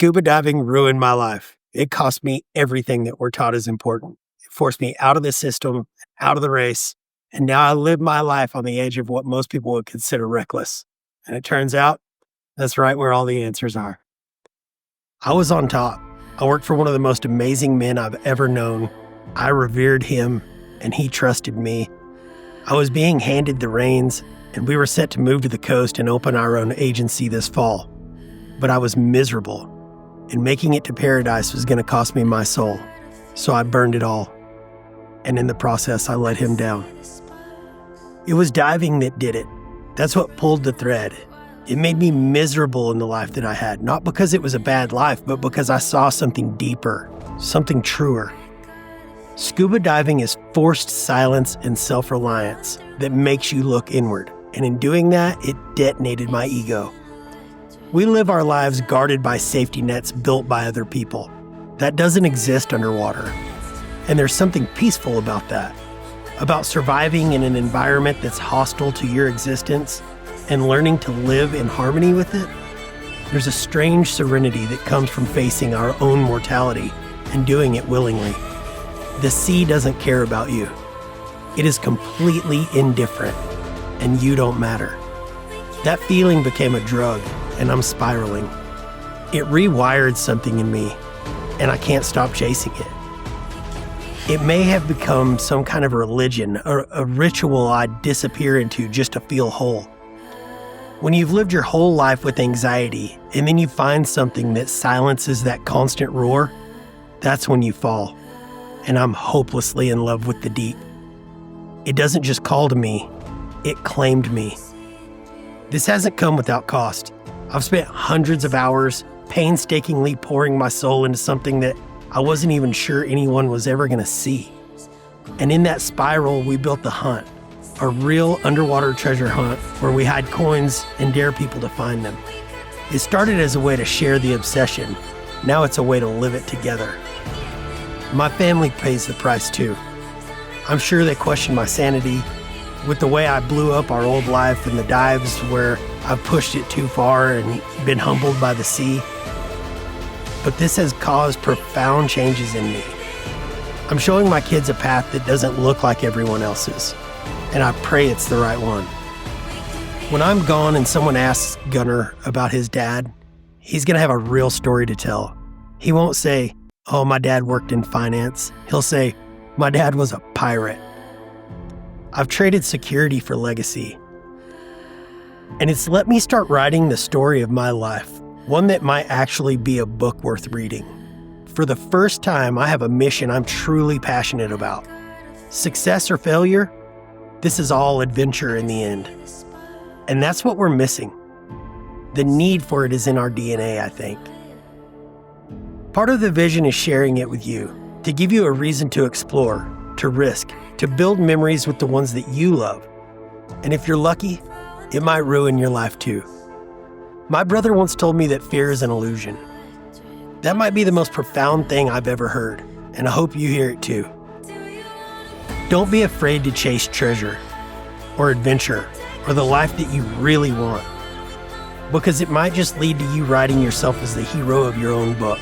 Scuba diving ruined my life. It cost me everything that we're taught is important. It forced me out of the system, out of the race, and now I live my life on the edge of what most people would consider reckless. And it turns out, that's right where all the answers are. I was on top. I worked for one of the most amazing men I've ever known. I revered him, and he trusted me. I was being handed the reins, and we were set to move to the coast and open our own agency this fall. But I was miserable. And making it to paradise was going to cost me my soul. So I burned it all. And in the process, I let him down. It was diving that did it. That's what pulled the thread. It made me miserable in the life that I had. Not because it was a bad life, but because I saw something deeper, something truer. Scuba diving is forced silence and self-reliance that makes you look inward. And in doing that, it detonated my ego. We live our lives guarded by safety nets built by other people. That doesn't exist underwater. And there's something peaceful about that, about surviving in an environment that's hostile to your existence and learning to live in harmony with it. There's a strange serenity that comes from facing our own mortality and doing it willingly. The sea doesn't care about you. It is completely indifferent, and you don't matter. That feeling became a drug, and I'm spiraling. It rewired something in me, and I can't stop chasing it. It may have become some kind of religion, or a ritual I'd disappear into just to feel whole. When you've lived your whole life with anxiety, and then you find something that silences that constant roar, that's when you fall. And I'm hopelessly in love with the deep. It doesn't just call to me, it claimed me. This hasn't come without cost. I've spent hundreds of hours painstakingly pouring my soul into something that I wasn't even sure anyone was ever going to see. And in that spiral, we built the hunt, a real underwater treasure hunt where we hide coins and dare people to find them. It started as a way to share the obsession. Now it's a way to live it together. My family pays the price too. I'm sure they question my sanity with the way I blew up our old life and the dives where I've pushed it too far and been humbled by the sea. But this has caused profound changes in me. I'm showing my kids a path that doesn't look like everyone else's, and I pray it's the right one. When I'm gone and someone asks Gunnar about his dad, he's gonna have a real story to tell. He won't say, "Oh, my dad worked in finance." He'll say, "My dad was a pirate." I've traded security for legacy. And it's let me start writing the story of my life, one that might actually be a book worth reading. For the first time, I have a mission I'm truly passionate about. Success or failure, this is all adventure in the end. And that's what we're missing. The need for it is in our DNA, I think. Part of the vision is sharing it with you, to give you a reason to explore, to risk, to build memories with the ones that you love. And if you're lucky, it might ruin your life too. My brother once told me that fear is an illusion. That might be the most profound thing I've ever heard, and I hope you hear it too. Don't be afraid to chase treasure, or adventure, or the life that you really want, because it might just lead to you writing yourself as the hero of your own book.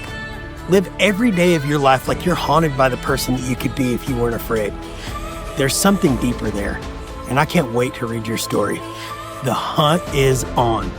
Live every day of your life like you're haunted by the person that you could be if you weren't afraid. There's something deeper there, and I can't wait to read your story. The hunt is on.